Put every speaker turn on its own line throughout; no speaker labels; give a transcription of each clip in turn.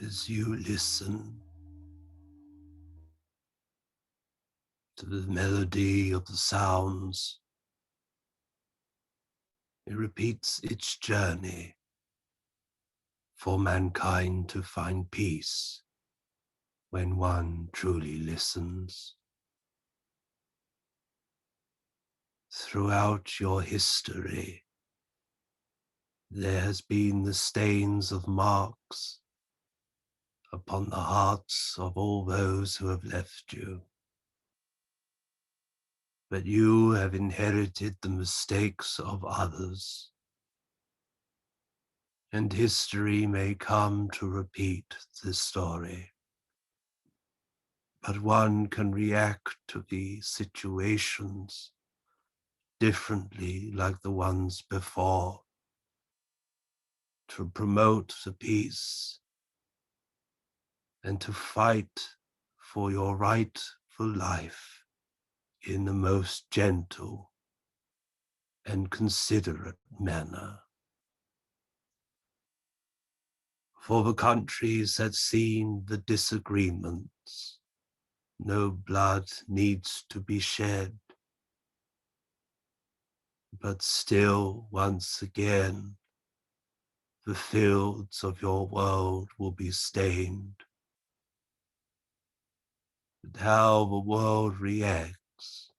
as you listen to the melody of the sounds. It repeats its journey for mankind to find peace when one truly listens. Throughout your history, there has been the stains of marks upon the hearts of all those who have left you. But you have inherited the mistakes of others, and history may come to repeat the story. But one can react to the situations differently like the ones before to promote the peace and to fight for your rightful life in the most gentle and considerate manner. For the countries that seen the disagreements, no blood needs to be shed, but still once again the fields of your world will be stained. But how the world reacts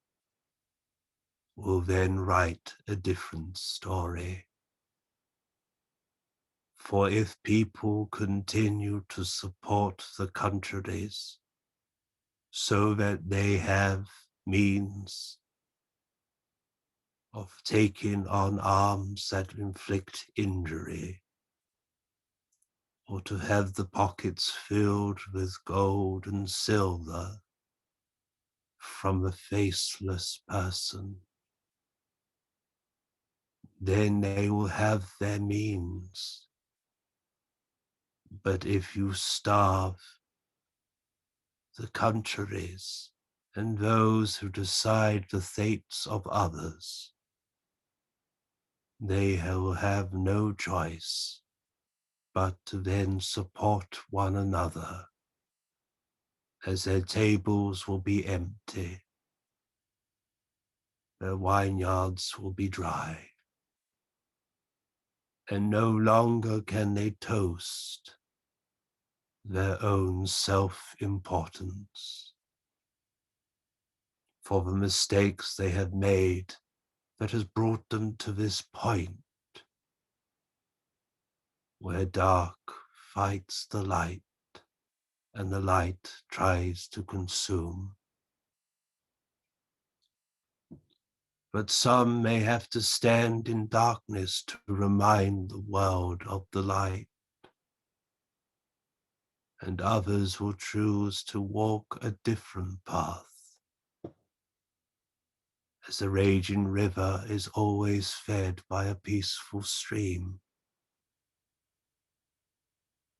will then write a different story. For if people continue to support the countries so that they have means of taking on arms that inflict injury, or to have the pockets filled with gold and silver from a faceless person, then they will have their means. But if you starve the countries and those who decide the fates of others, they will have no choice but to then support one another, as their tables will be empty, their vineyards will be dry, and no longer can they toast their own self-importance for the mistakes they have made that has brought them to this point where dark fights the light and the light tries to consume. But some may have to stand in darkness to remind the world of the light, and others will choose to walk a different path, as the raging river is always fed by a peaceful stream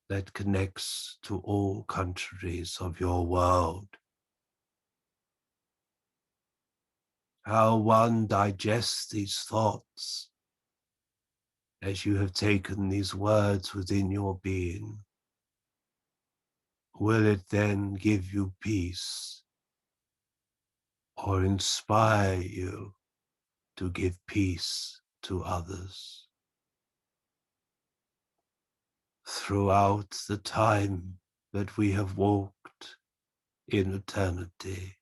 that connects to all countries of your world. How one digests these thoughts as you have taken these words within your being, will it then give you peace or inspire you to give peace to others? Throughout the time that we have walked in eternity,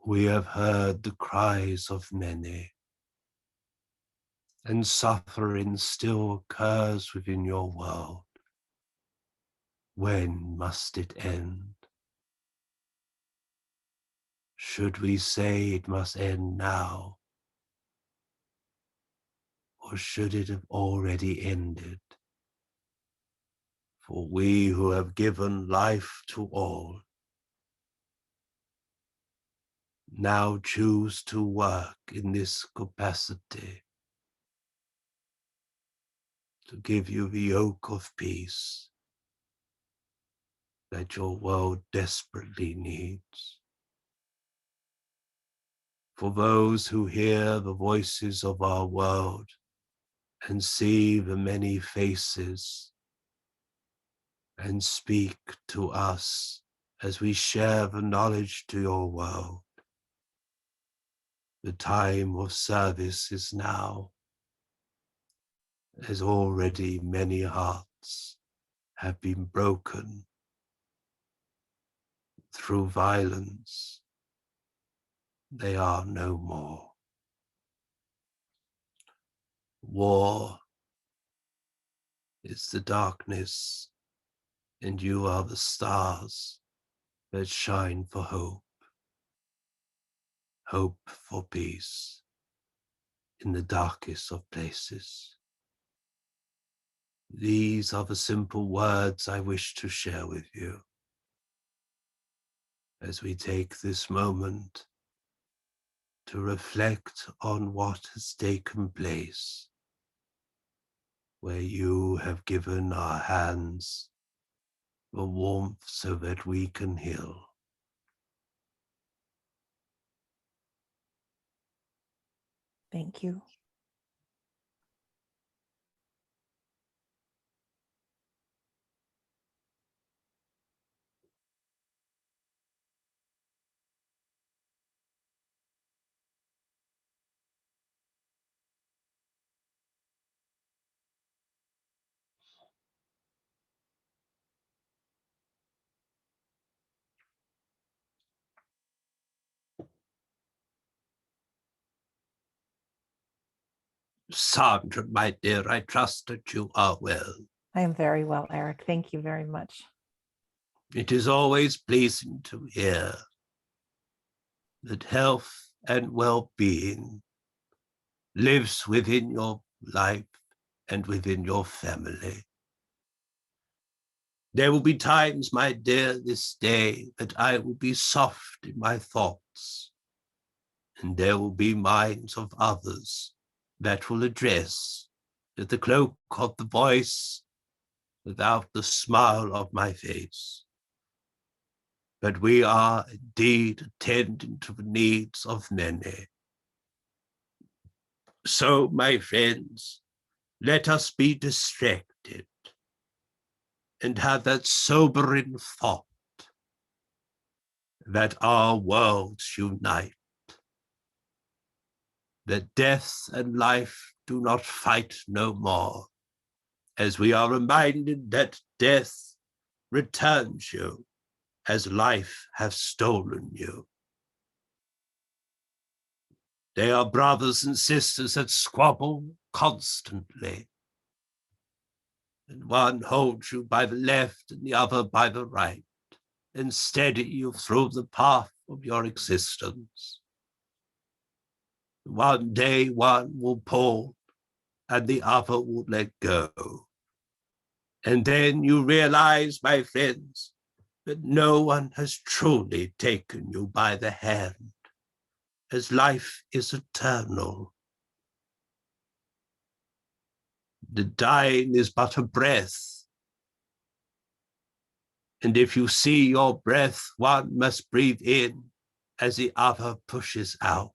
we have heard the cries of many, and suffering still occurs within your world. When must it end? Should we say it must end now, or should it have already ended? For we who have given life to all now choose to work in this capacity to give you the yoke of peace that your world desperately needs. For those who hear the voices of our world and see the many faces and speak to us as we share the knowledge to your world. The time of service is now, as already many hearts have been broken through violence. They are no more. War is the darkness, and you are the stars that shine for hope. Hope for peace in the darkest of places. These are the simple words I wish to share with you as we take this moment to reflect on what has taken place, where you have given our hands the warmth so that we can heal.
Thank you.
Sandra, my dear, I trust that you are well.
I am very well, Eric. Thank you very much.
It is always pleasing to hear that health and well-being lives within your life and within your family. There will be times, my dear, this day that I will be soft in my thoughts, and there will be minds of others that will address with the cloak of the voice without the smile of my face. But we are indeed attending to the needs of many. So, my friends, let us be distracted and have that sobering thought that our worlds unite, that death and life do not fight no more, as we are reminded that death returns you as life has stolen you. They are brothers and sisters that squabble constantly, and one holds you by the left and the other by the right, and steady you through the path of your existence. One day one will pull and the other will let go. And then you realize, my friends, that no one has truly taken you by the hand, as life is eternal. The dying is but a breath, and if you see your breath, one must breathe in as the other pushes out.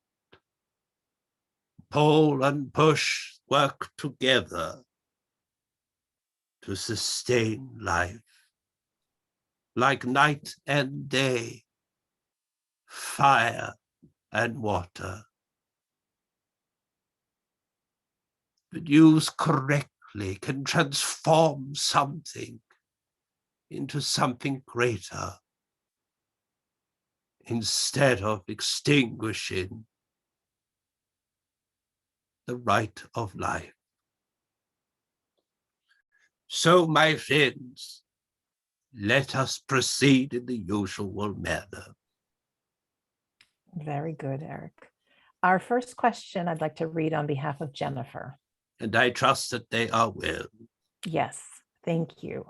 Pull and push work together to sustain life, like night and day, fire and water. But used correctly can transform something into something greater, instead of extinguishing the right of life. So, my friends, let us proceed in the usual manner.
Very good, Eric. Our first question I'd like to read on behalf of Jennifer.
And I trust that they are well.
Yes, thank you.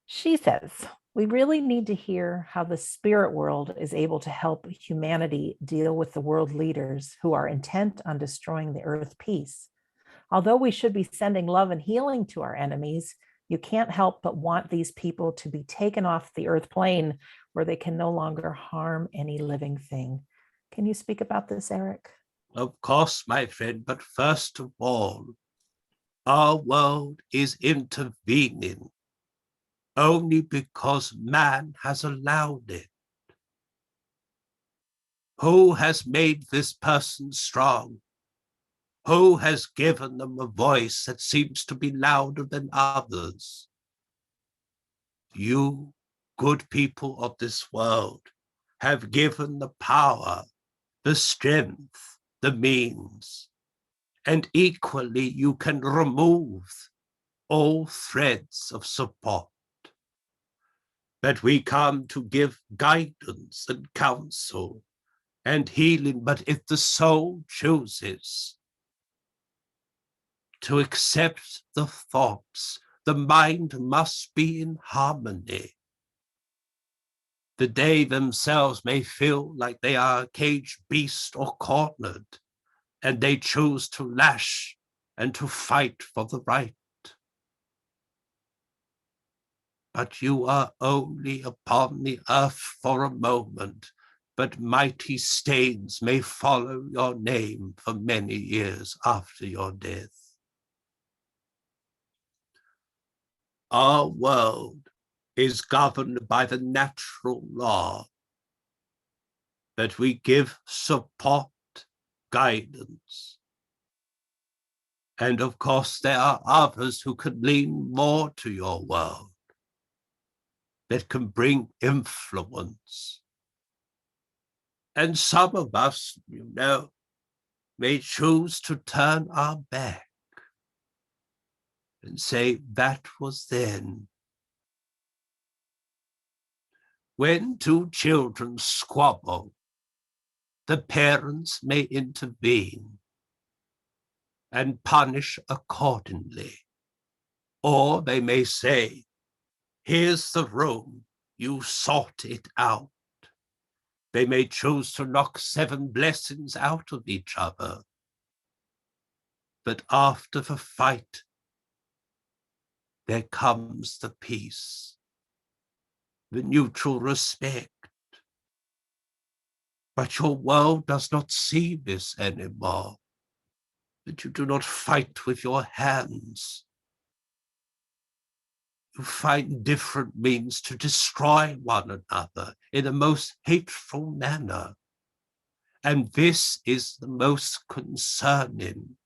She says, we really need to hear how the spirit world is able to help humanity deal with the world leaders who are intent on destroying the earth peace. Although we should be sending love and healing to our enemies, you can't help but want these people to be taken off the earth plane where they can no longer harm any living thing. Can you speak about this, Eric?
Of course, my friend, but first of all, our world is intervening only because man has allowed it. Who has made this person strong? Who has given them a voice that seems to be louder than others? You, good people of this world, have given the power, the strength, the means, and equally you can remove all threads of support. But we come to give guidance and counsel and healing, but if the soul chooses to accept the thoughts, the mind must be in harmony. They themselves may feel like they are a caged beast or cornered, and they choose to lash and to fight for the right. But you are only upon the earth for a moment, but mighty stains may follow your name for many years after your death. Our world is governed by the natural law, that we give support, guidance. And of course, there are others who can lean more to your world, that can bring influence. And some of us, may choose to turn our back and say, that was then. When two children squabble, the parents may intervene and punish accordingly. Or they may say, here's the room, you sort it out. They may choose to knock 7 blessings out of each other. But after the fight, there comes the peace, the mutual respect. But your world does not see this anymore, that you do not fight with your hands. You find different means to destroy one another in a most hateful manner. And this is the most concerning,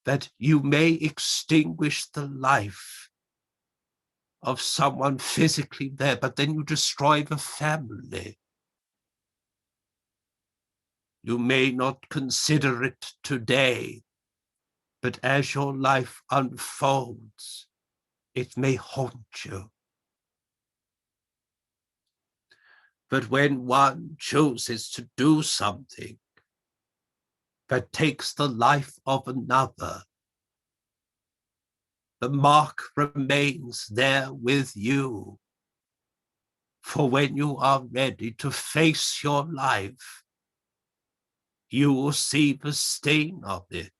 that you may extinguish the life of someone physically there, but then you destroy the family. You may not consider it today, but as your life unfolds, it may haunt you. But when one chooses to do something that takes the life of another, the mark remains there with you. For when you are ready to face your life, you will see the stain of it.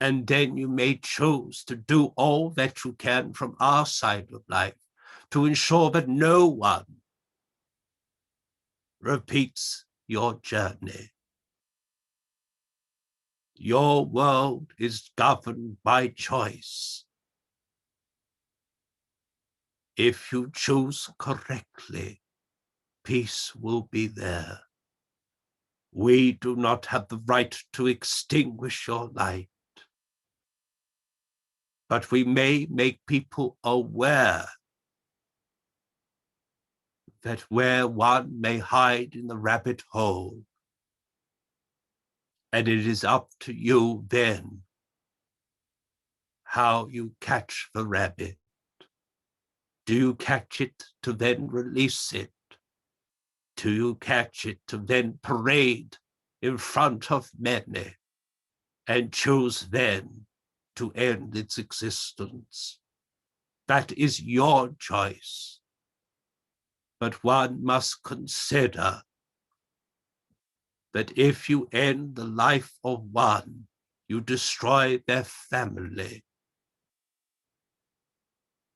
And then you may choose to do all that you can from our side of life to ensure that no one repeats your journey. Your world is governed by choice. If you choose correctly, peace will be there. We do not have the right to extinguish your light, but we may make people aware that where one may hide in the rabbit hole, and it is up to you then how you catch the rabbit. Do you catch it to then release it? Do you catch it to then parade in front of many and choose then to end its existence? That is your choice. But one must consider that if you end the life of one, you destroy their family.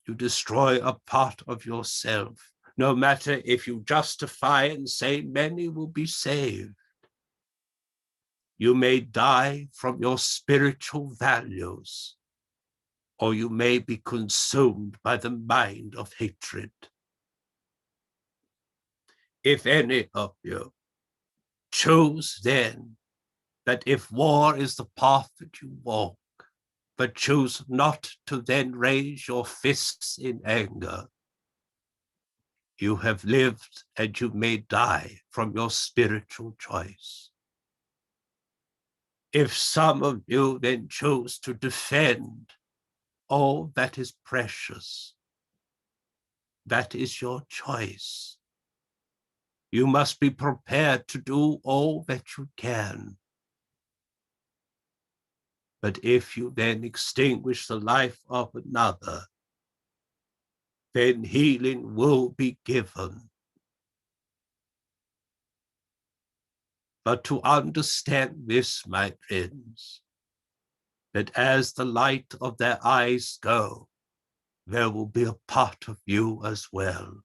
You destroy a part of yourself, no matter if you justify and say many will be saved. You may die from your spiritual values, or you may be consumed by the mind of hatred. If any of you choose then that if war is the path that you walk, but choose not to then raise your fists in anger, you have lived and you may die from your spiritual choice. If some of you then choose to defend all that is precious, that is your choice. You must be prepared to do all that you can. But if you then extinguish the life of another, then healing will be given. But to understand this, my friends, that as the light of their eyes go, there will be a part of you as well.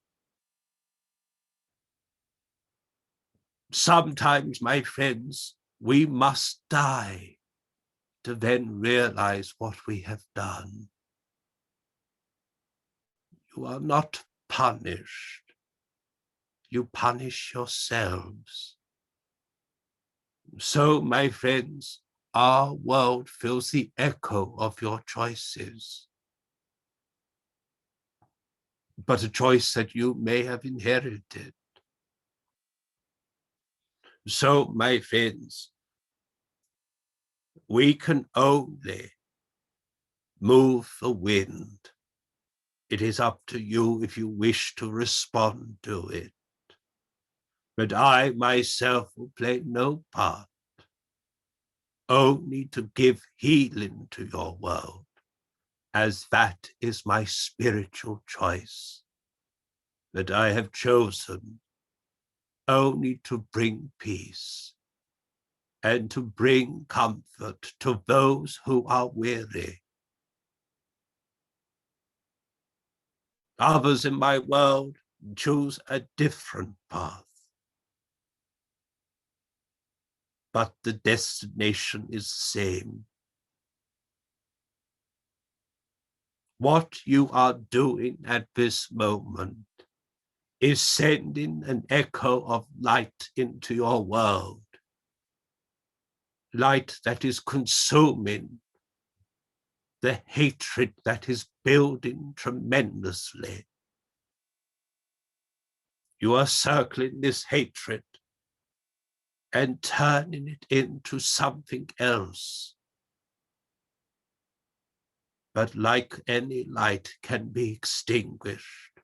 Sometimes, my friends, we must die to then realize what we have done. You are not punished. You punish yourselves. So, my friends, our world feels the echo of your choices, but a choice that you may have inherited. So, my friends, we can only move the wind. It is up to you if you wish to respond to it. But I myself will play no part, only to give healing to your world, as that is my spiritual choice, that I have chosen only to bring peace and to bring comfort to those who are weary. Others in my world choose a different path, but the destination is the same. What you are doing at this moment is sending an echo of light into your world, light that is consuming the hatred that is building tremendously. You are circling this hatred and turning it into something else. But like any light can be extinguished,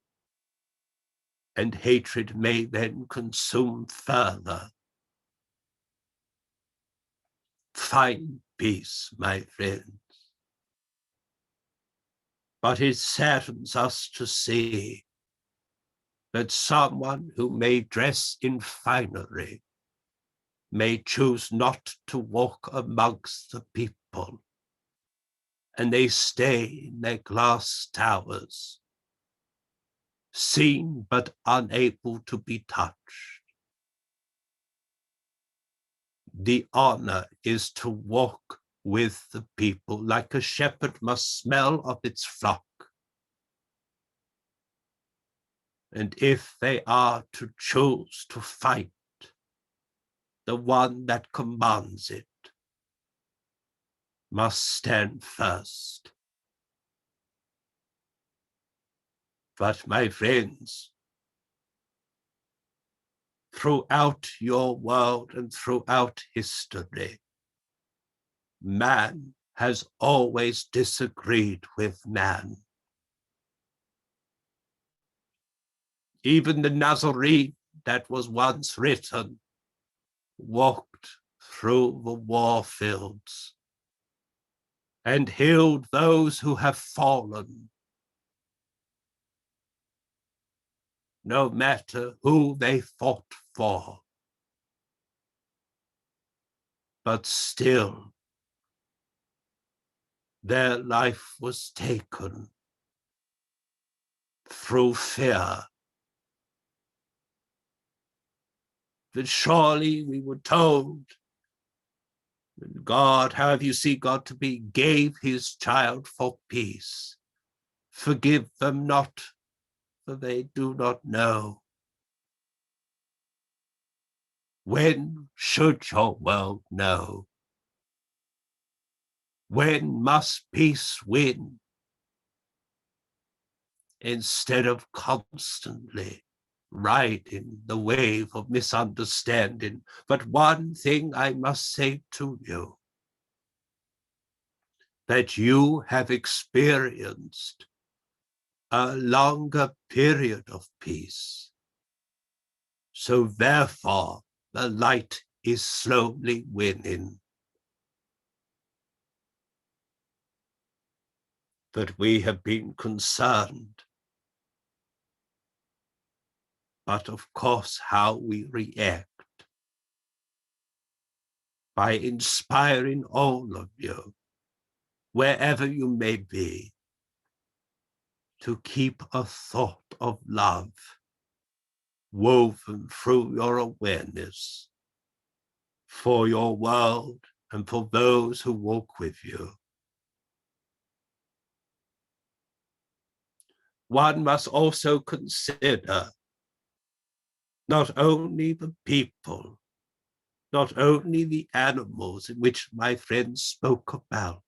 and hatred may then consume further. Find peace, my friends. But it saddens us to see that someone who may dress in finery may choose not to walk amongst the people, and they stay in their glass towers, seen but unable to be touched. The honor is to walk with the people like a shepherd must smell of its flock. And if they are to choose to fight, the one that commands it must stand first. But my friends, throughout your world and throughout history, man has always disagreed with man. Even the Nazarene that was once written walked through the war fields and healed those who have fallen, no matter who they fought for. But still, their life was taken through fear. That surely we were told God, however you see God to be, gave his child for peace. Forgive them not, for they do not know. When should your world know? When must peace win? Instead of constantly riding the wave of misunderstanding. But one thing I must say to you, that you have experienced a longer period of peace. So therefore, the light is slowly winning. But we have been concerned, but of course, how we react by inspiring all of you, wherever you may be, to keep a thought of love woven through your awareness for your world and for those who walk with you. One must also consider not only the people, not only the animals in which my friends spoke about,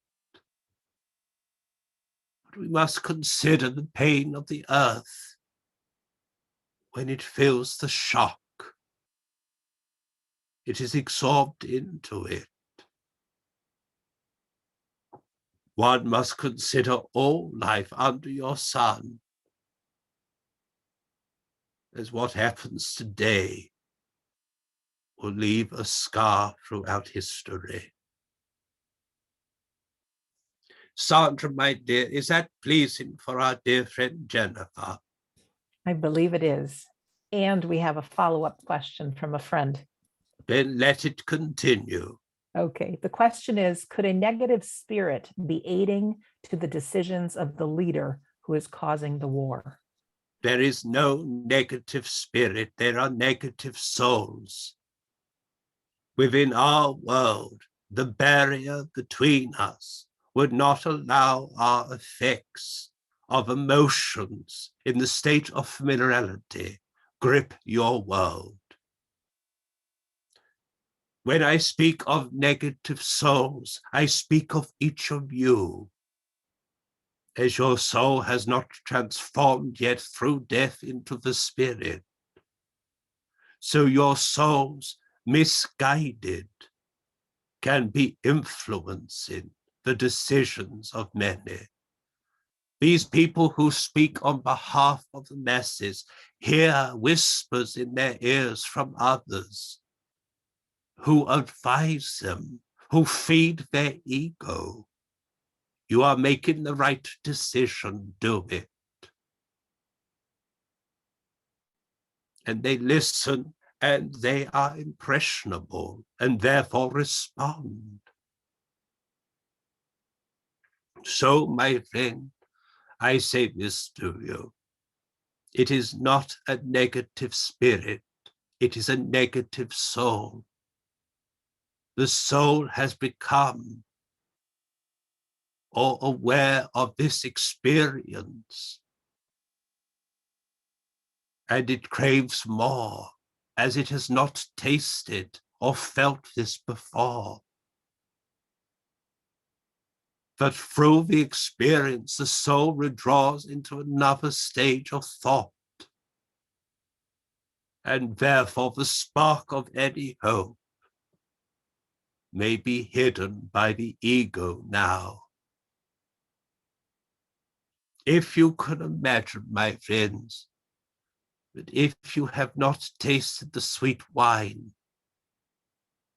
but we must consider the pain of the earth when it feels the shock. It is absorbed into it. One must consider all life under your sun, as what happens today will leave a scar throughout history. Sandra, my dear, is that pleasing for our dear friend Jennifer?
I believe it is. And we have a follow-up question from a friend.
Then let it continue.
Okay, the question is, could a negative spirit be aiding to the decisions of the leader who is causing the war?
There is no negative spirit, there are negative souls. Within our world, the barrier between us would not allow our effects of emotions in the state of familiarity grip your world. When I speak of negative souls, I speak of each of you, as your soul has not transformed yet through death into the spirit. So your souls, misguided, can be influencing the decisions of many. These people who speak on behalf of the masses hear whispers in their ears from others who advise them, who feed their ego. You are making the right decision, do it. And they listen and they are impressionable and therefore respond. So, my friend, I say this to you. It is not a negative spirit. It is a negative soul. The soul has become or aware of this experience, and it craves more, as it has not tasted or felt this before. But through the experience, the soul withdraws into another stage of thought, and therefore the spark of any hope may be hidden by the ego now. If you can imagine, my friends, that if you have not tasted the sweet wine,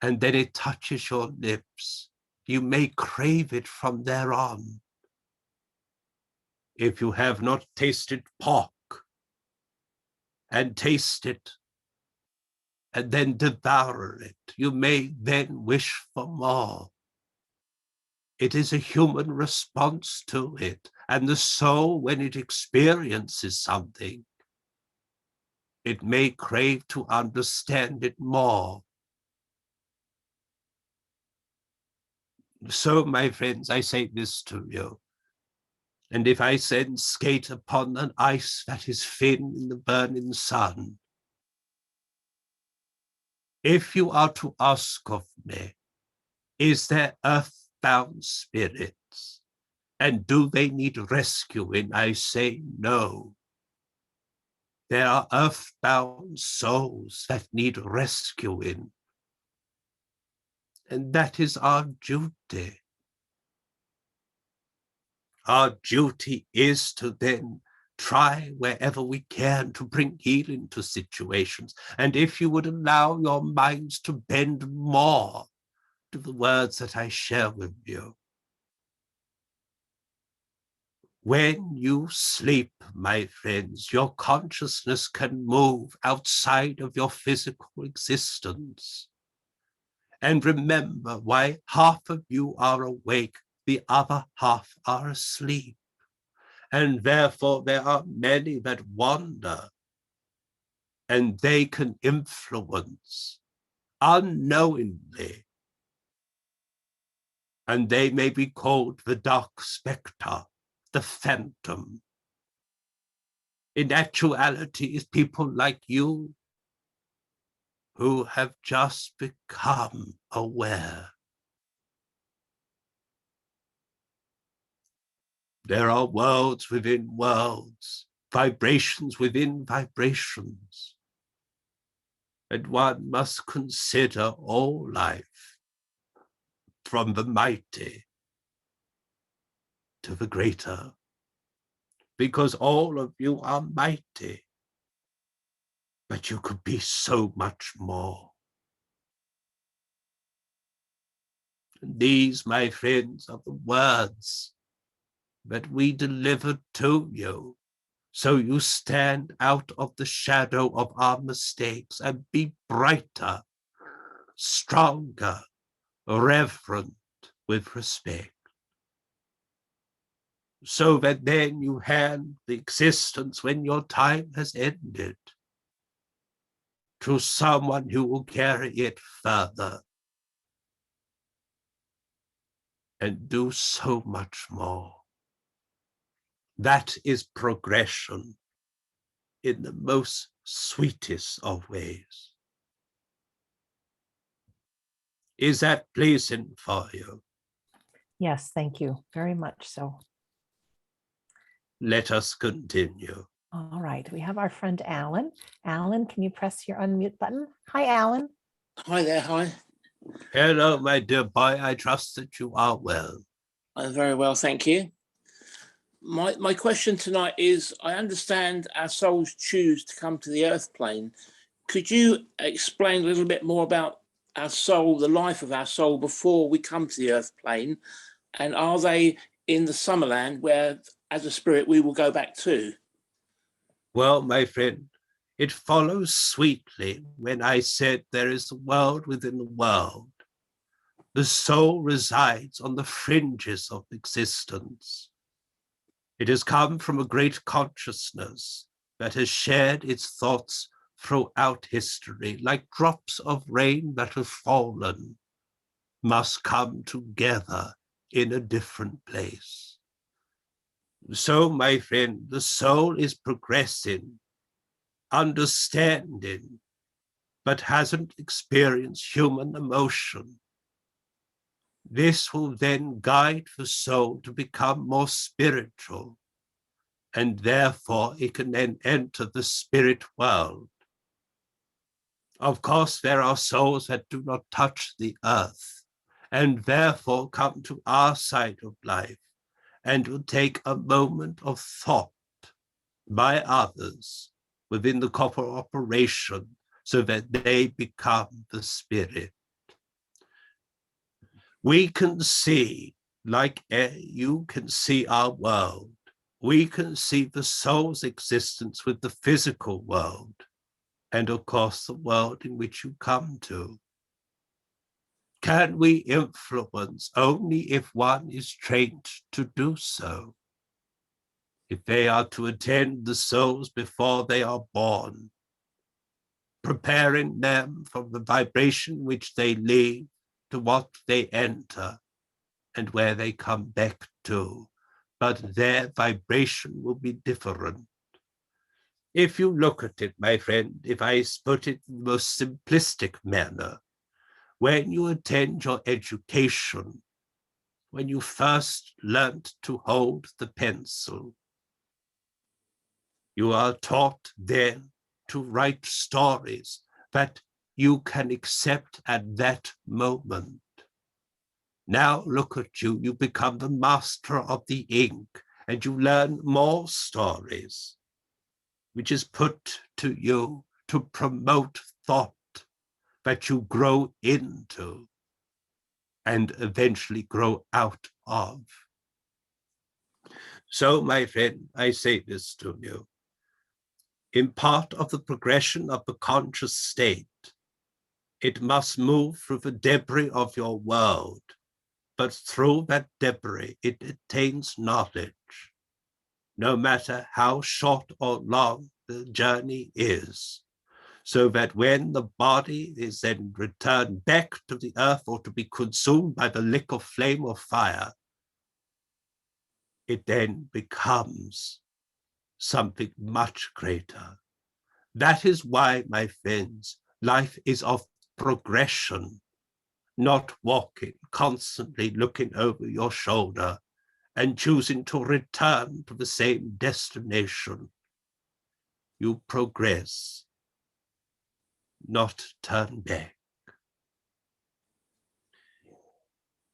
and then it touches your lips, you may crave it from there on. If you have not tasted pork, and taste it, and then devour it, you may then wish for more. It is a human response to it, and the soul, when it experiences something, it may crave to understand it more. So, my friends, I say this to you. And if I then skate upon an ice that is thin in the burning sun, if you are to ask of me, is there earthbound spirits? And do they need rescuing? I say no. There are earthbound souls that need rescuing. And that is our duty. Our duty is to then try wherever we can to bring healing to situations. And if you would allow your minds to bend more to the words that I share with you, when you sleep, my friends, your consciousness can move outside of your physical existence. And remember, why half of you are awake, the other half are asleep. And therefore there are many that wander, and they can influence unknowingly. And they may be called the dark spectre, the phantom. In actuality, it's people like you who have just become aware. There are worlds within worlds, vibrations within vibrations. And one must consider all life, from the mighty to the greater, because all of you are mighty, but you could be so much more. And these, my friends, are the words that we delivered to you, so you stand out of the shadow of our mistakes and be brighter, stronger, reverent with respect, so that then you hand the existence when your time has ended to someone who will carry it further and do so much more. That is progression in the most sweetest of ways. Is that pleasing for you?
Yes, thank you. Very much so.
Let us continue.
All right. We have our friend Alan. Alan, can you press your unmute button? Hi, Alan.
Hi there, hi.
Hello, my dear boy. I trust that you are well.
I'm very well, thank you. My question tonight is, I understand our souls choose to come to the earth plane. Could you explain a little bit more about our soul, the life of our soul before we come to the earth plane? And are they in the Summerland where, as a spirit, we will go back to?
Well, my friend, it follows sweetly when I said there is a world within the world. The soul resides on the fringes of existence. It has come from a great consciousness that has shared its thoughts throughout history, like drops of rain that have fallen, must come together in a different place. So, my friend, the soul is progressing, understanding, but hasn't experienced human emotion. This will then guide the soul to become more spiritual, and therefore it can then enter the spirit world. Of course, there are souls that do not touch the earth, and therefore come to our side of life, and will take a moment of thought by others within the cooperation, so that they become the spirit. We can see, like you can see our world, we can see the soul's existence with the physical world, and of course the world in which you come to. Can we influence? Only if one is trained to do so. If they are to attend the souls before they are born, preparing them from the vibration which they leave to what they enter, and where they come back to, but their vibration will be different. If you look at it, my friend, if I put it in the most simplistic manner, when you attend your education, when you first learnt to hold the pencil, you are taught then to write stories that you can accept at that moment. Now look at you, you become the master of the ink, and you learn more stories, which is put to you to promote thought that you grow into and eventually grow out of. So, my friend, I say this to you. In part of the progression of the conscious state, it must move through the debris of your world, but through that debris, it attains knowledge, no matter how short or long the journey is, so that when the body is then returned back to the earth or to be consumed by the lick of flame or fire, it then becomes something much greater. That is why, my friends, life is of progression, not walking, constantly looking over your shoulder and choosing to return to the same destination. You progress, not turn back.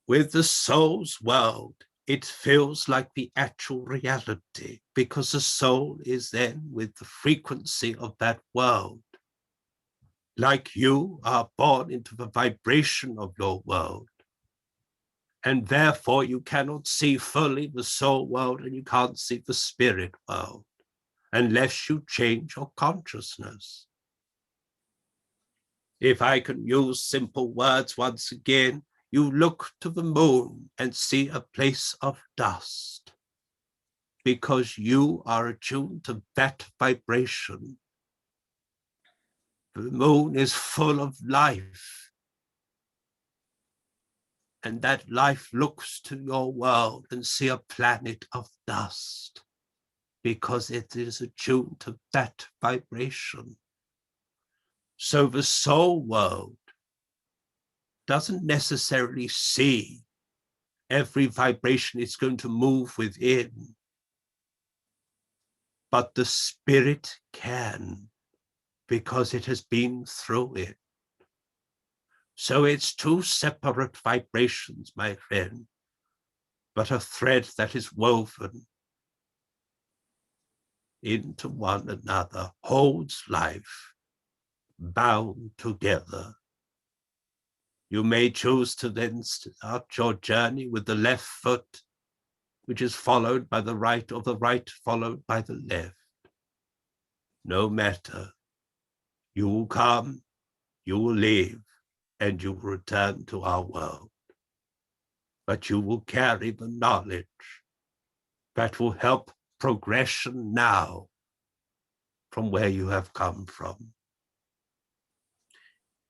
With the soul's world, it feels like the actual reality because the soul is then with the frequency of that world. Like you are born into the vibration of your world. And therefore you cannot see fully the soul world and you can't see the spirit world unless you change your consciousness. If I can use simple words once again, you look to the moon and see a place of dust because you are attuned to that vibration. The moon is full of life, and that life looks to your world and see a planet of dust because it is attuned to that vibration. So the soul world doesn't necessarily see every vibration it's going to move within, but the spirit can because it has been through it. So it's two separate vibrations, my friend, but a thread that is woven into one another, holds life, bound together. You may choose to then start your journey with the left foot, which is followed by the right, or the right followed by the left. No matter. You will come, you will leave, and you will return to our world. But you will carry the knowledge that will help progression now from where you have come from.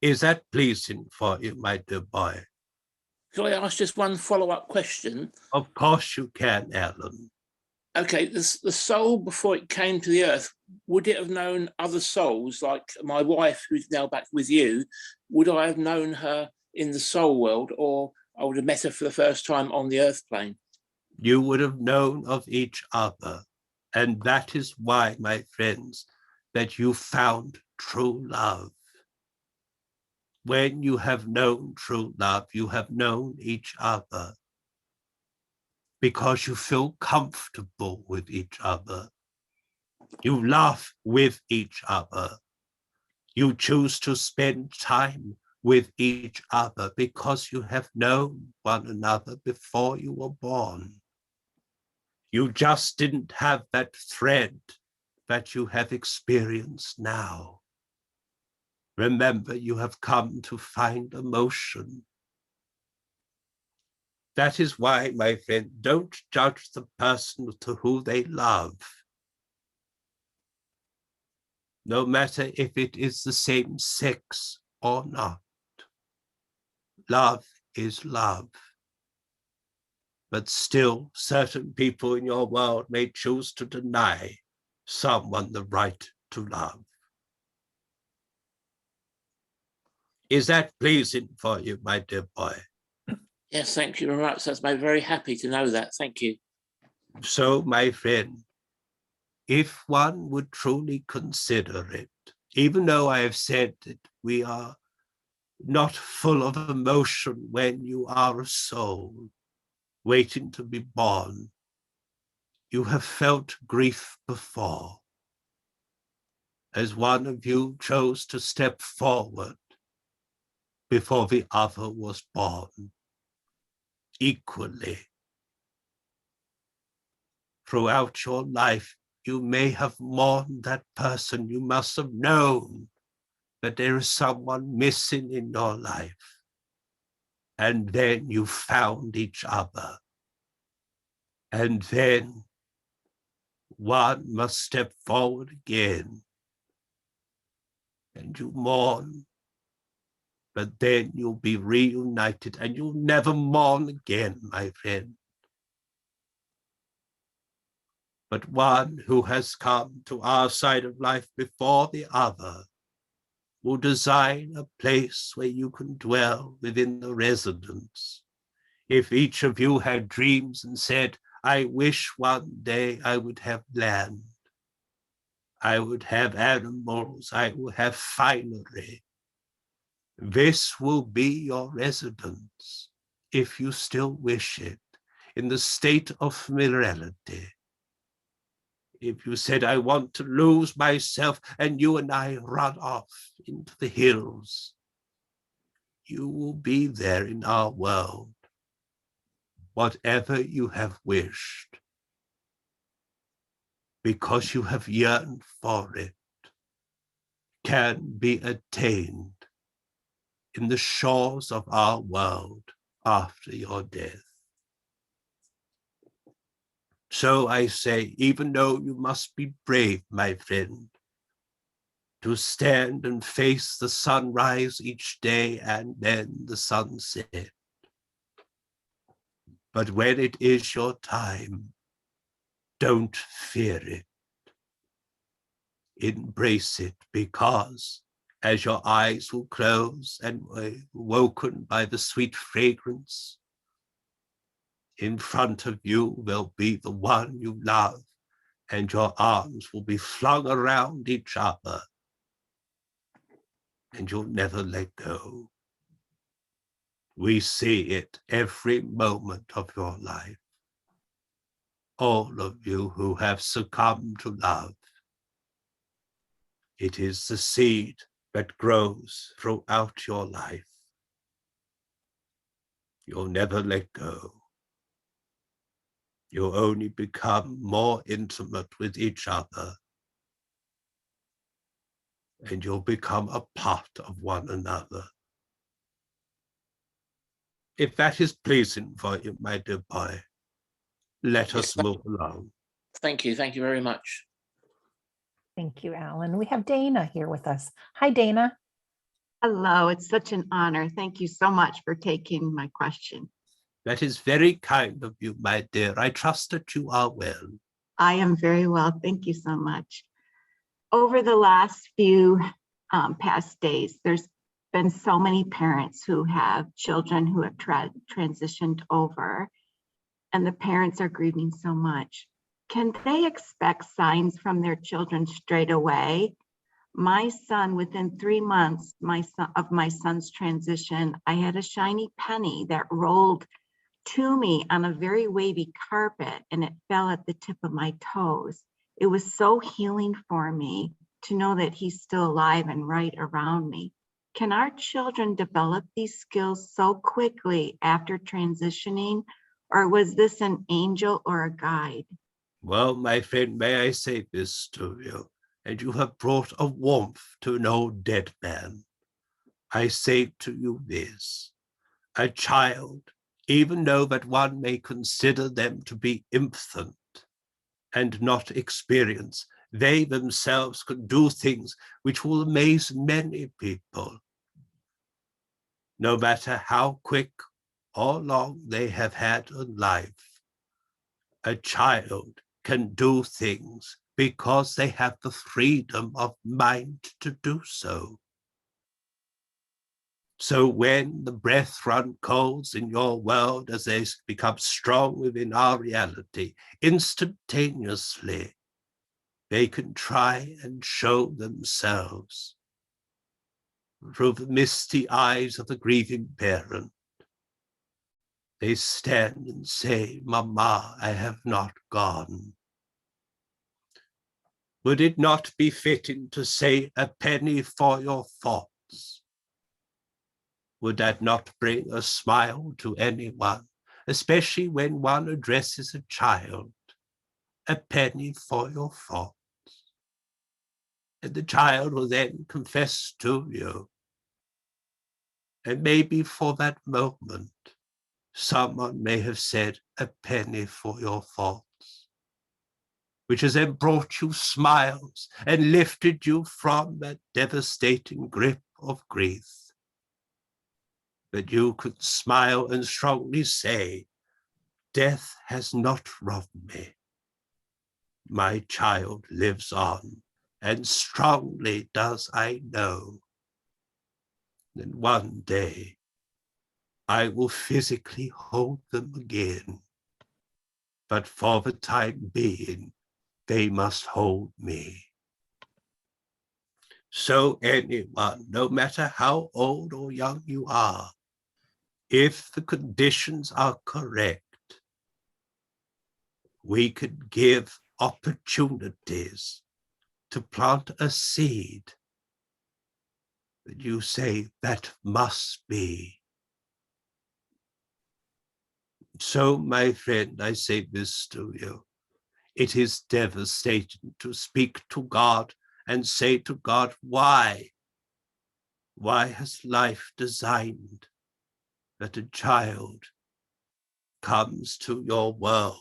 Is that pleasing for you, my dear boy?
Can I ask just one follow-up question?
Of course you can, Alan.
Okay, the soul before it came to the earth, would it have known other souls, like my wife, who's now back with you? Would I have known her in the soul world, or I would have met her for the first time on the earth plane?
You would have known of each other. And that is why, my friends, that you found true love. When you have known true love, you have known each other because you feel comfortable with each other. You laugh with each other. You choose to spend time with each other because you have known one another before you were born. You just didn't have that thread that you have experienced now. Remember, you have come to find emotion. That is why, my friend, don't judge the person to who they love. No matter if it is the same sex or not. Love is love. but still certain people in your world may choose to deny someone the right to love. Is that pleasing for you, my dear boy?
Yes, thank you very much. That's made me very happy to know that. Thank you.
So, my friend, if one would truly consider it, even though I have said that we are not full of emotion when you are a soul waiting to be born, you have felt grief before, as one of you chose to step forward before the other was born, equally. Throughout your life, you may have mourned that person. You must have known that there is someone missing in your life. And then you found each other. And then one must step forward again. And you mourn. But then you'll be reunited and you'll never mourn again, my friend. But one who has come to our side of life before the other will design a place where you can dwell within the residence. If each of you had dreams and said, I wish one day I would have land, I would have animals, I would have finery, this will be your residence, if you still wish it, in the state of familiarity. If you said, I want to lose myself, and you and I run off into the hills, you will be there in our world. Whatever you have wished, because you have yearned for it, can be attained in the shores of our world after your death. So I say, even though you must be brave, my friend, to stand and face the sunrise each day and then the sunset. But when it is your time, don't fear it. Embrace it, because as your eyes will close and woken by the sweet fragrance, in front of you will be the one you love, and your arms will be flung around each other, and you'll never let go. We see it every moment of your life. All of you who have succumbed to love, it is the seed that grows throughout your life. You'll never let go. You'll only become more intimate with each other, and you'll become a part of one another. If that is pleasing for you, my dear boy, let us move along.
Thank you. Thank you very much.
Thank you, Alan. We have Dana here with us. Hi, Dana.
Hello, it's such an honor. Thank you so much for taking my question.
That is very kind of you, my dear. I trust that you are well.
I am very well. Thank you so much. Over the last few past days, there's been so many parents who have children who have transitioned over, and the parents are grieving so much. Can they expect signs from their children straight away? My son, within 3 months of my son's transition, I had a shiny penny that rolled to me on a very wavy carpet, and it fell at the tip of my toes. It was so healing for me to know that he's still alive and right around me. Can our children develop these skills so quickly after transitioning, or was this an angel or a guide?
Well, my friend, may I say this to you? And you have brought a warmth to an old dead man. I say to you this: a child, even though that one may consider them to be infant and not experienced, they themselves can do things which will amaze many people. No matter how quick all long they have had in life. A child can do things because they have the freedom of mind to do so. So when the breath runs cold in your world as they become strong within our reality, instantaneously, they can try and show themselves through the misty eyes of the grieving parent. They stand and say, Mama, I have not gone. Would it not be fitting to say a penny for your thoughts? Would that not bring a smile to anyone, especially when one addresses a child? A penny for your thoughts. And the child will then confess to you. And maybe for that moment, someone may have said a penny for your thoughts, which has then brought you smiles and lifted you from that devastating grip of grief. That you could smile and strongly say, death has not robbed me. My child lives on, and strongly does I know that one day I will physically hold them again. But for the time being, they must hold me. So anyone, no matter how old or young you are, if the conditions are correct, we could give opportunities to plant a seed that you say that must be. So, my friend, I say this to you. It is devastating to speak to God and say to God, why? Why has life designed that a child comes to your world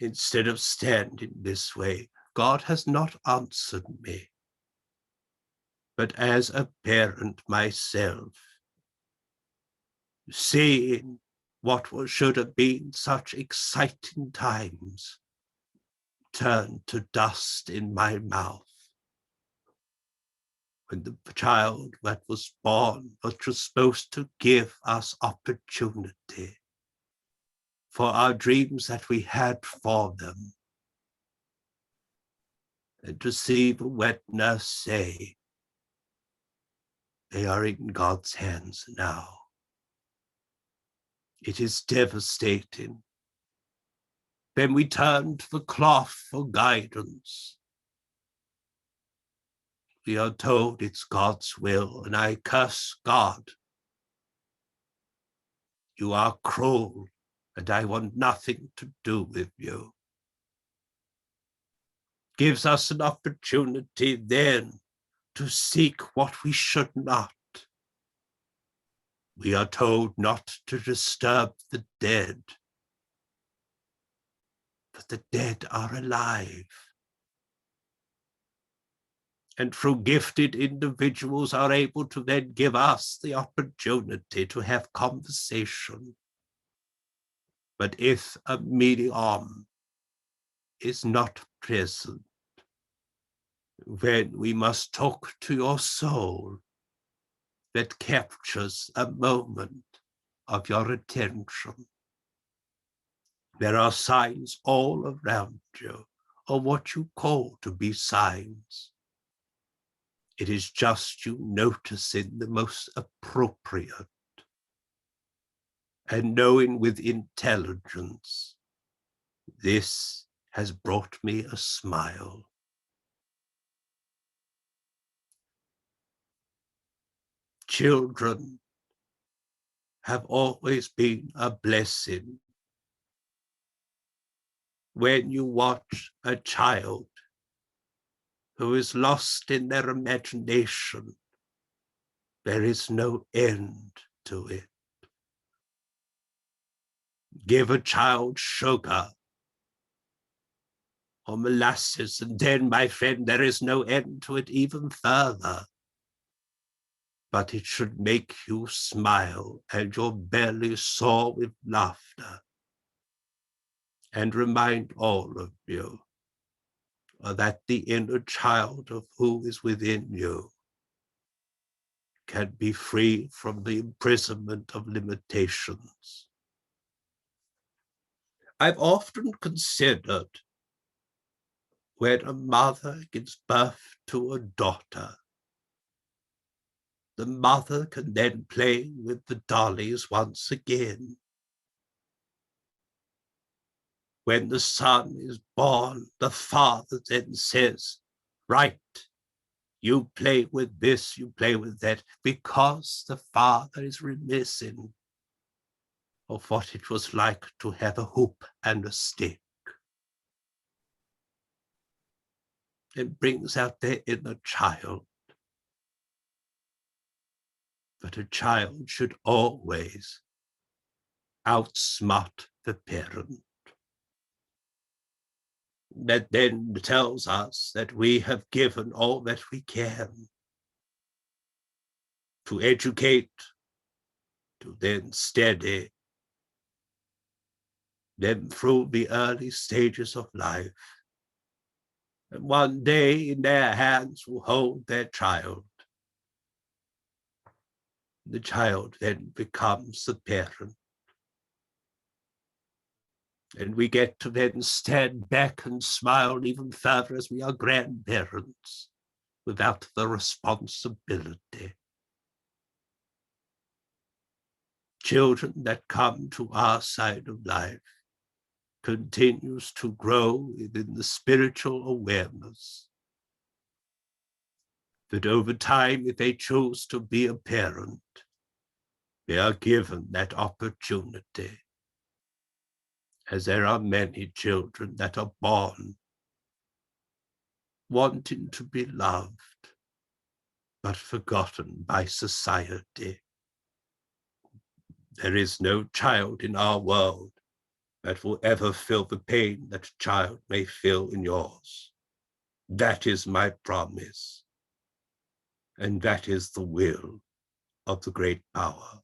instead of standing this way? God has not answered me. But as a parent myself, seeing what should have been such exciting times turn to dust in my mouth, when the child that was born was supposed to give us opportunity for our dreams that we had for them, and to see the wet nurse say, they are in God's hands now. It is devastating. Then we turn to the cloth for guidance. We are told it's God's will, and I curse God. You are cruel, and I want nothing to do with you. Gives us an opportunity then to seek what we should not. We are told not to disturb the dead, but the dead are alive. And through gifted individuals are able to then give us the opportunity to have conversation. But if a medium is not present, then we must talk to your soul that captures a moment of your attention. There are signs all around you, or what you call to be signs. It is just you noticing the most appropriate and knowing with intelligence, this has brought me a smile. Children have always been a blessing. When you watch a child who is lost in their imagination, there is no end to it. Give a child sugar or molasses, and then, my friend, there is no end to it even further. but it should make you smile and your belly soar with laughter, and remind all of you that the inner child of who is within you can be free from the imprisonment of limitations. I've often considered when a mother gives birth to a daughter, the mother can then play with the dollies once again. When the son is born, the father then says, right, you play with this, you play with that, because the father is reminiscing of what it was like to have a hoop and a stick. It brings out their inner child. But a child should always outsmart the parent. That then tells us that we have given all that we can to educate, to then steady them through the early stages of life. And one day in their hands will hold their child. The child then becomes the parent. And we get to then stand back and smile even further as we are grandparents without the responsibility. Children that come to our side of life continues to grow within the spiritual awareness that over time, if they choose to be a parent, they are given that opportunity, as there are many children that are born wanting to be loved, but forgotten by society. There is no child in our world that will ever feel the pain that a child may feel in yours. That is my promise. And that is the will of the great power.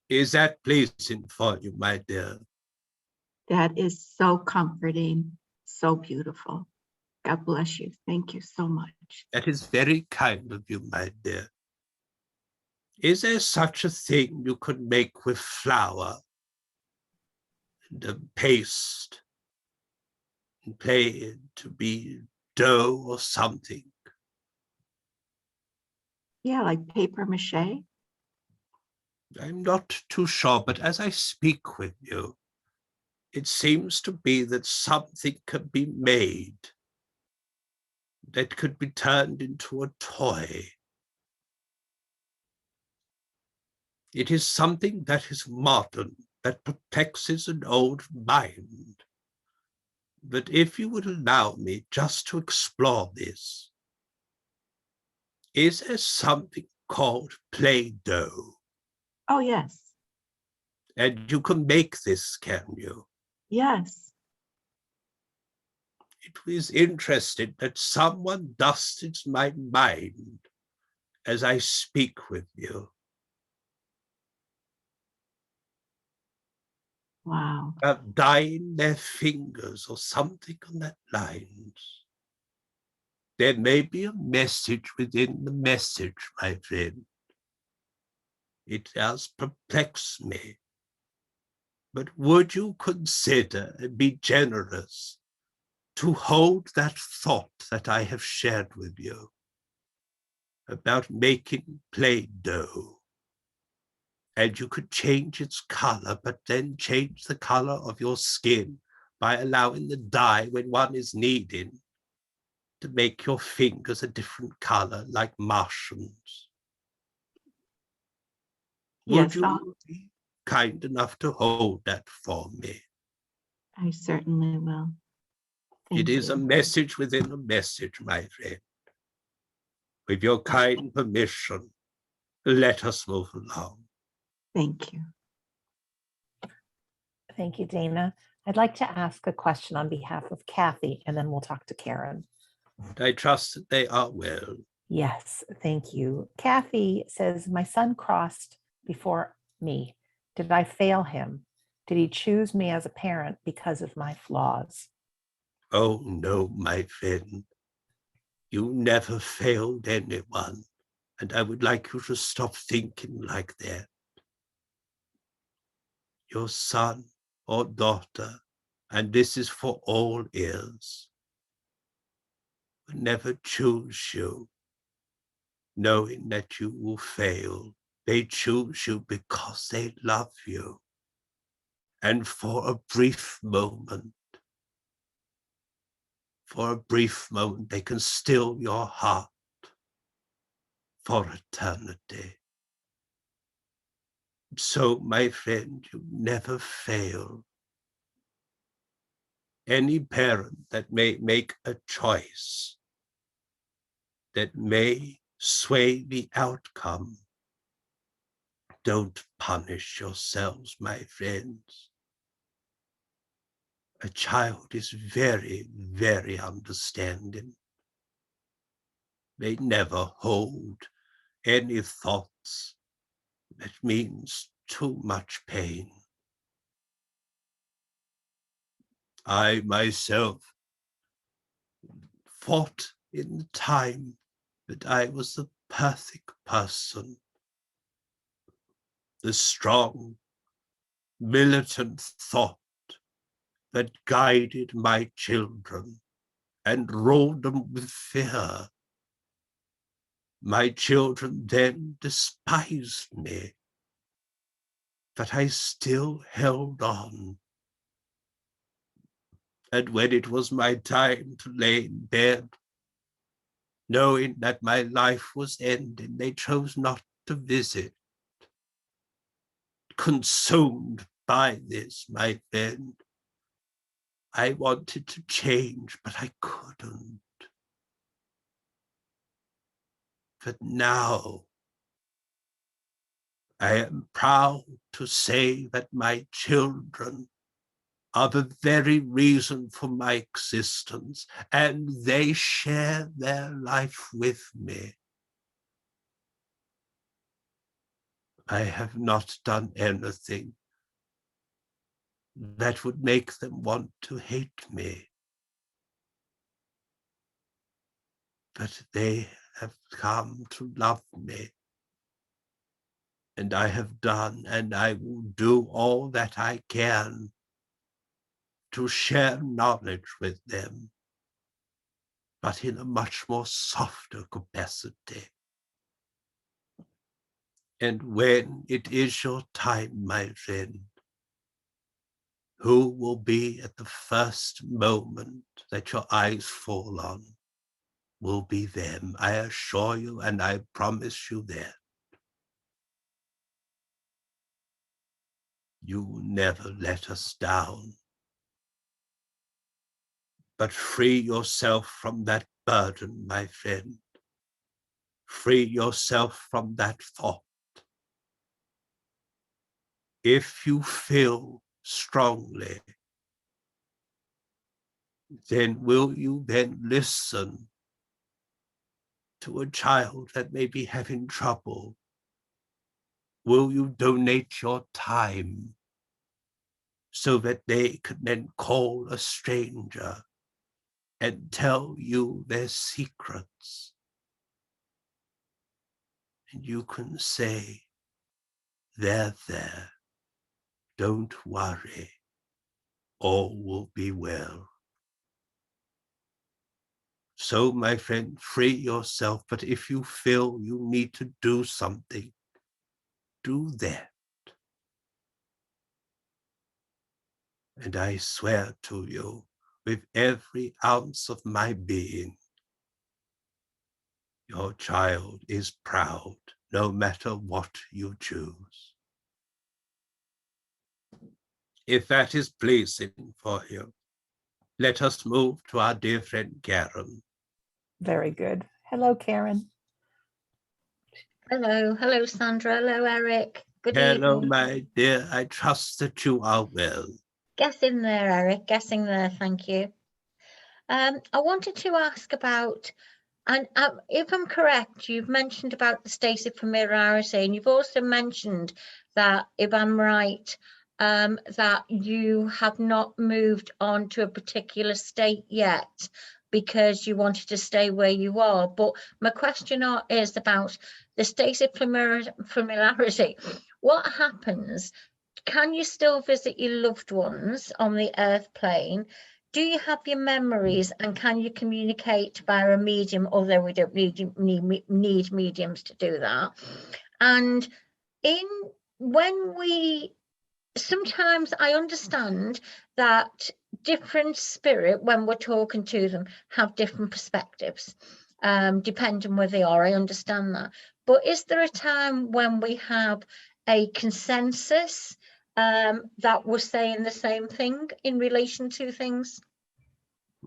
Is that pleasing for you, my dear?
That is so comforting, so beautiful. God bless you. Thank you so much.
That is very kind of you, my dear. Is there such a thing you could make with flour and a paste and play it to be dough or something?
Yeah, like paper mache.
I'm not too sure, but as I speak with you, it seems to be that something can be made that could be turned into a toy. It is something that is modern, that perplexes an old mind. But if you would allow me just to explore this, is there something called Play-Doh?
Oh, yes.
And you can make this, can you?
Yes.
It was interesting that someone dusted my mind as I speak with you.
Wow.
About dyeing their fingers or something on that lines. There may be a message within the message, my friend. It does perplex me. But would you consider and be generous to hold that thought that I have shared with you about making Play-Doh? And you could change its color, but then change the color of your skin by allowing the dye when one is needed to make your fingers a different color like Martians. Would
Yes,
you be kind enough to hold that for me?
I certainly will.
It
Thank
is a
you.
message within a message, my friend. With your kind permission, let us move along.
Thank you.
Thank you, Dana. I'd like to ask a question on behalf of Kathy, and then we'll talk to Karen.
I trust that they are well.
Yes, thank you. Kathy says, my son crossed before me. Did I fail him? Did he choose me as a parent because of my flaws?
Oh no, my friend. You never failed anyone, and I would like you to stop thinking like that. Your son or daughter, and this is for all ears, will never choose you, knowing that you will fail. They choose you because they love you. And for a brief moment, they can still your heart for eternity. So, my friend, you never fail. Any parent that may make a choice that may sway the outcome, don't punish yourselves, my friends. A child is very, very understanding. They never hold any thoughts that means too much pain. I myself fought in the time that I was the perfect person, the strong, militant thought that guided my children and ruled them with fear. My children then despised me, but I still held on. And when it was my time to lay in bed, knowing that my life was ending, they chose not to visit. Consumed by this, my friend, I wanted to change, but I couldn't. But now, I am proud to say that my children are the very reason for my existence, and they share their life with me. I have not done anything that would make them want to hate me, but they have come to love me. And I have done, and I will do all that I can to share knowledge with them, but in a much more softer capacity. And when it is your time, my friend, who will be at the first moment that your eyes fall on will be them, I assure you, and I promise you that. You never let us down. But free yourself from that burden, my friend. Free yourself from that thought. If you feel strongly, then will you then listen to a child that may be having trouble? Will you donate your time so that they can then call a stranger and tell you their secrets? And you can say, they're there, don't worry, all will be well. So, my friend, free yourself, but if you feel you need to do something, do that. And I swear to you, with every ounce of my being, your child is proud, no matter what you choose. If that is pleasing for you, let us move to our dear friend Karen.
Very good. Hello, Karen.
Hello, Sandra. Hello, Eric. Good
Hello,
evening.
my dear. I trust that you are well.
Guess in there, Eric. Guessing there. Thank you. I wanted to ask about And if I'm correct, you've mentioned about the state of familiarity, and you've also mentioned that, if I'm right, that you have not moved on to a particular state yet because you wanted to stay where you are. But my question is about the state of familiarity. What happens? Can you still visit your loved ones on the earth plane? Do you have your memories, and can you communicate via a medium, although we don't need mediums to do that? And sometimes I understand that different spirit, when we're talking to them, have different perspectives, depending where they are. I understand that. But is there a time when we have a consensus that we're saying the same thing in relation to things?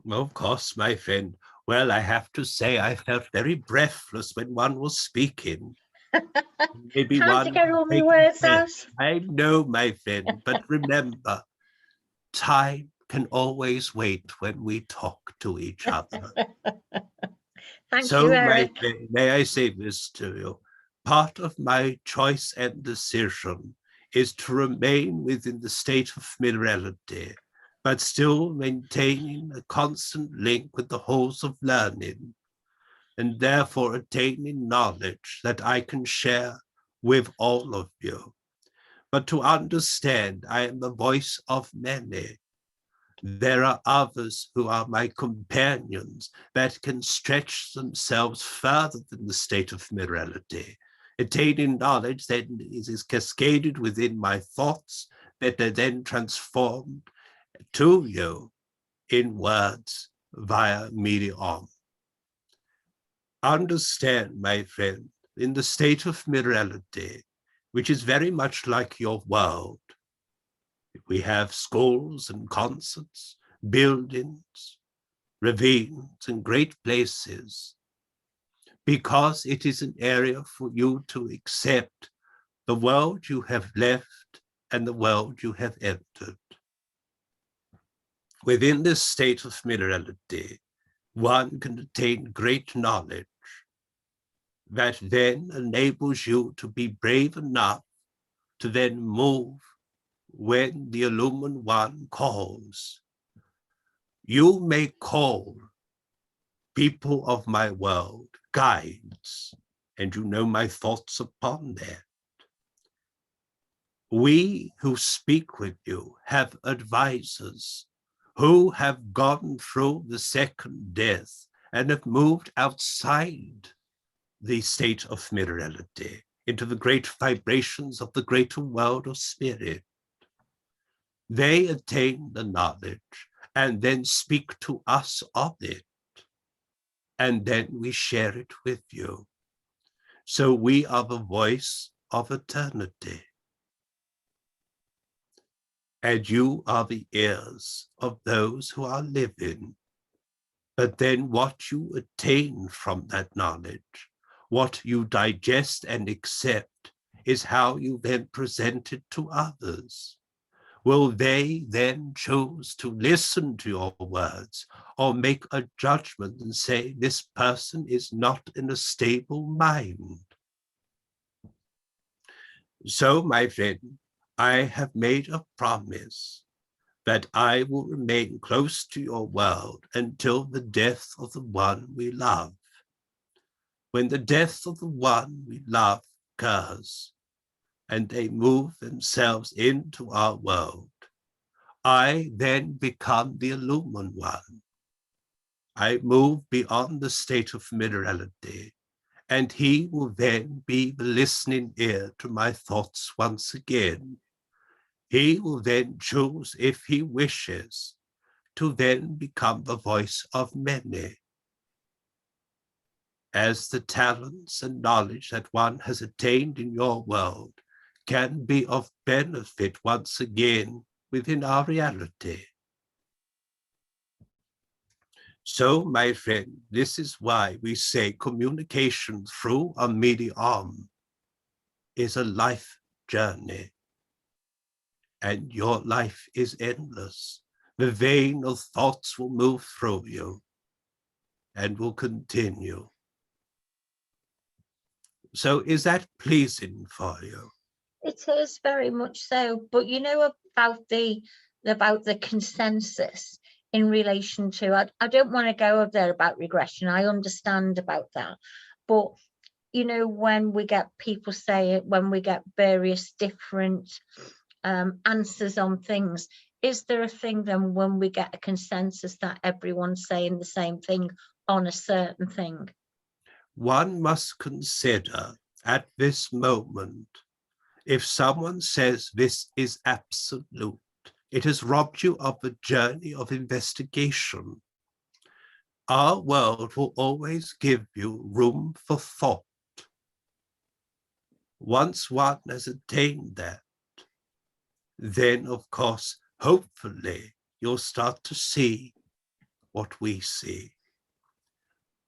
Of course, my friend. Well, I have to say I felt very breathless when one was speaking. Maybe
Trying to
one
get
can
all my
take a
words
breath.
out.
I know, my friend, but remember, time can always wait when we talk to each other.
Thank
So,
you,
my
Eric.
friend, may I say this to you? Part of my choice and decision is to remain within the state of minerality, but still maintaining a constant link with the halls of learning, and therefore attaining knowledge that I can share with all of you. But to understand, I am the voice of many. There are others who are my companions that can stretch themselves further than the state of minerality, attaining knowledge that is cascaded within my thoughts, that are then transformed to you in words via medium. Understand, my friend, in the state of minerality, which is very much like your world, we have schools and concerts, buildings, ravines, and great places, because it is an area for you to accept the world you have left and the world you have entered. Within this state of minerality, one can attain great knowledge that then enables you to be brave enough to then move when the illumined one calls. You may call people of my world guides, and you know my thoughts upon that. We who speak with you have advisors who have gone through the second death and have moved outside the state of minerality into the great vibrations of the greater world of spirit. They attain the knowledge and then speak to us of it, and then we share it with you. So we are the voice of eternity, and you are the ears of those who are living. But then what you attain from that knowledge, what you digest and accept, is how you then present it to others. Will they then choose to listen to your words or make a judgment and say, this person is not in a stable mind? So, my friend, I have made a promise that I will remain close to your world until the death of the one we love. When the death of the one we love occurs, and they move themselves into our world, I then become the illumined one. I move beyond the state of minerality, and he will then be the listening ear to my thoughts once again. He will then choose, if he wishes, to then become the voice of many. As the talents and knowledge that one has attained in your world can be of benefit once again within our reality. So, my friend, this is why we say communication through a medium is a life journey, and your life is endless. The vein of thoughts will move through you, and will continue. So is that pleasing for you?
It is very much so, but you know about the consensus in relation to, I don't want to go over there about regression. I understand about that, but you know, when we get people say it, when we get various different answers on things, is there a thing then when we get a consensus that everyone's saying the same thing on a certain thing?
One must consider at this moment, if someone says this is absolute, it has robbed you of a journey of investigation. Our world will always give you room for thought. Once one has attained that, then of course, hopefully, you'll start to see what we see.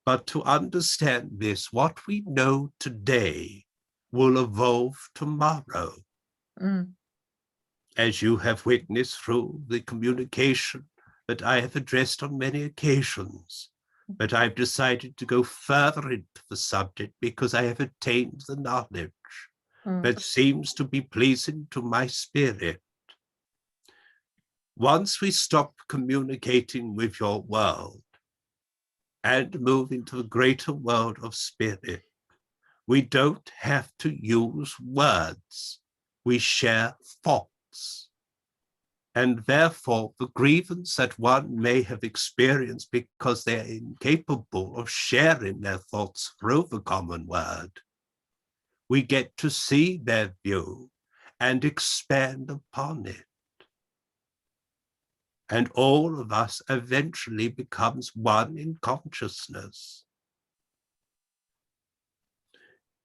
But to understand this, what we know today will evolve tomorrow.
Mm.
As you have witnessed through the communication that I have addressed on many occasions. But I've decided to go further into the subject because I have attained the knowledge that seems to be pleasing to my spirit. Once we stop communicating with your world and move into a greater world of spirit, we don't have to use words. We share thoughts. And therefore, the grievance that one may have experienced because they're incapable of sharing their thoughts through the common word, we get to see their view and expand upon it. And all of us eventually becomes one in consciousness.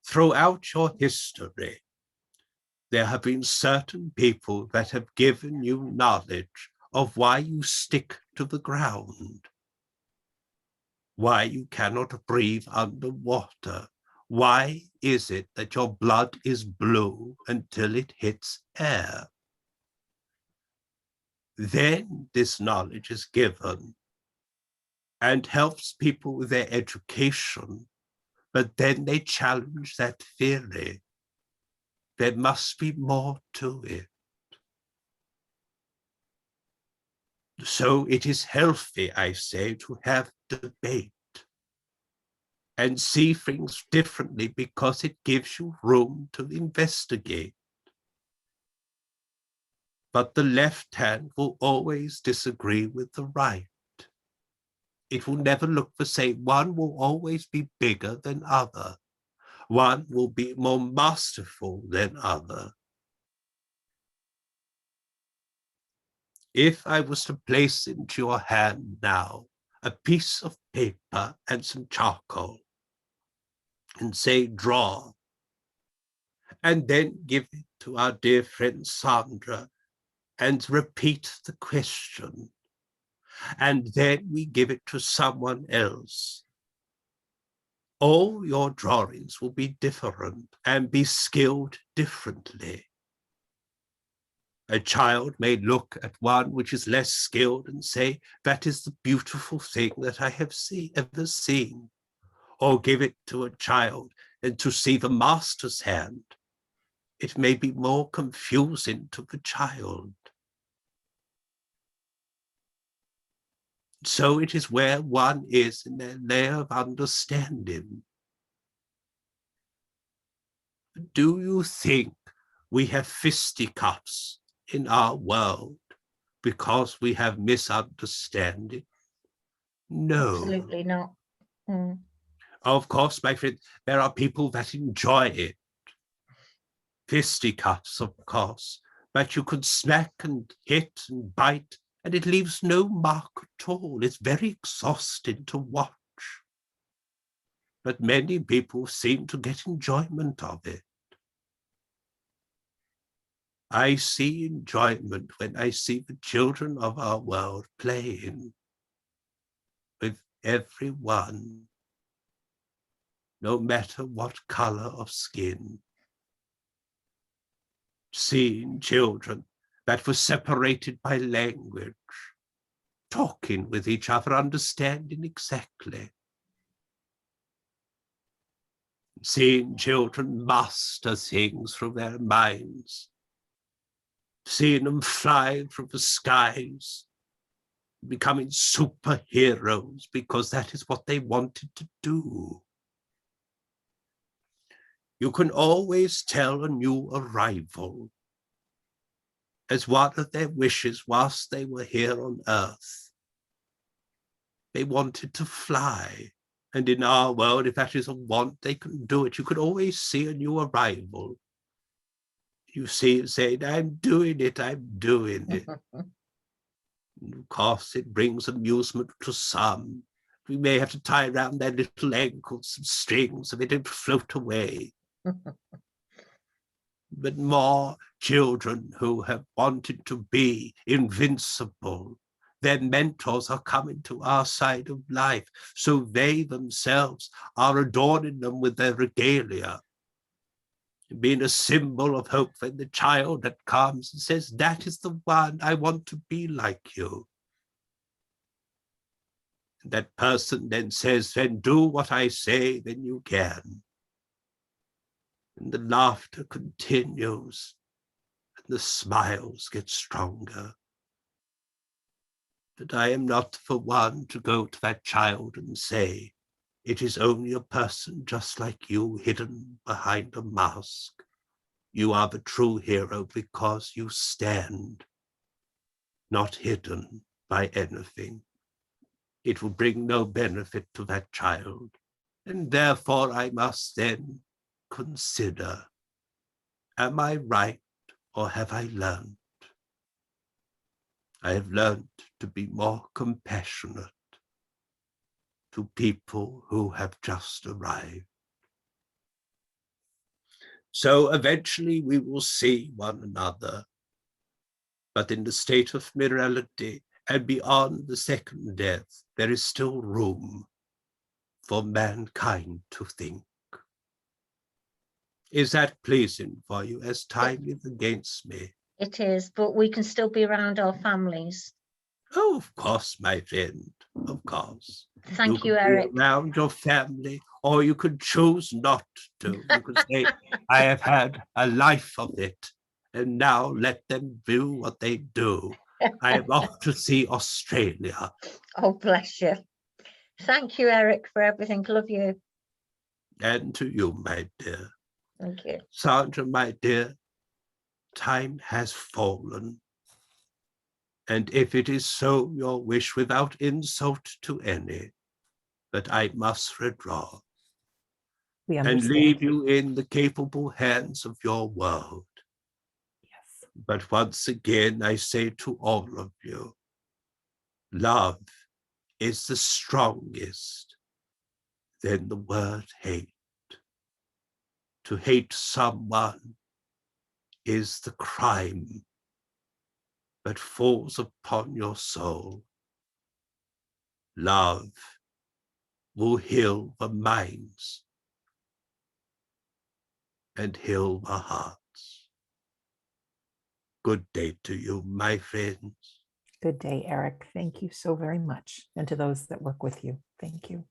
Throughout your history, there have been certain people that have given you knowledge of why you stick to the ground, why you cannot breathe underwater. Why is it that your blood is blue until it hits air? Then this knowledge is given and helps people with their education, but then they challenge that theory. There must be more to it. So it is healthy, I say, to have debate and see things differently because it gives you room to investigate. But the left hand will always disagree with the right. It will never look the same. One will always be bigger than other. One will be more masterful than other. If I was to place into your hand now a piece of paper and some charcoal and say, draw, and then give it to our dear friend Sandra and repeat the question, and then we give it to someone else, all your drawings will be different and be skilled differently. A child may look at one which is less skilled and say, that is the beautiful thing that I have ever seen. Or give it to a child and to see the master's hand. It may be more confusing to the child. So it is where one is in their layer of understanding. Do you think we have fisticuffs in our world because we have misunderstanding? No.
Absolutely not. Mm.
Of course, my friend, there are people that enjoy it. Fisticuffs, of course, but you can smack and hit and bite, and it leaves no mark at all. It's very exhausting to watch. But many people seem to get enjoyment of it. I see enjoyment when I see the children of our world playing with everyone, no matter what color of skin. Seeing children that were separated by language, talking with each other, understanding exactly. seeing children master things from their minds, seeing them fly through the skies, becoming superheroes because that is what they wanted to do. You can always tell a new arrival as one of their wishes whilst they were here on earth. They wanted to fly. And in our world, if that is a want, they can do it. You could always see a new arrival. You see it saying, I'm doing it, I'm doing it. And of course, it brings amusement to some. We may have to tie around their little ankles some strings so they don't float away. But more children who have wanted to be invincible, their mentors are coming to our side of life, so they themselves are adorning them with their regalia, being a symbol of hope for the child that comes and says, that is the one, I want to be like you. And that person then says, then do what I say, then you can. And the laughter continues, and the smiles get stronger. But I am not for one to go to that child and say, it is only a person just like you hidden behind a mask. You are the true hero because you stand, not hidden by anything. It will bring no benefit to that child. And therefore I must then consider, am I right or have I learned? I have learned to be more compassionate to people who have just arrived. So eventually we will see one another, but in the state of morality and beyond the second death, there is still room for mankind to think. Is that pleasing for you as time is against me?
It is, but we can still be around our families.
Oh, of course, my friend, of course.
Thank you,
could be
Eric.
around your family, or you could choose not to. You could say, I have had a life of it, and now let them do what they do. I am off to see Australia.
Oh, bless you. Thank you, Eric, for everything. Love you.
And to you, my dear.
Thank you.
Sandra, my dear, time has fallen. And if it is so your wish, without insult to any, that I must withdraw
We
and
understand.
leave you in the capable hands of your world.
Yes.
But once again, I say to all of you, love is the strongest than the word hate. To hate someone is the crime that falls upon your soul. Love will heal the minds and heal the hearts. Good day to you, my friends.
Good day, Eric. Thank you so very much. And to those that work with you, thank you.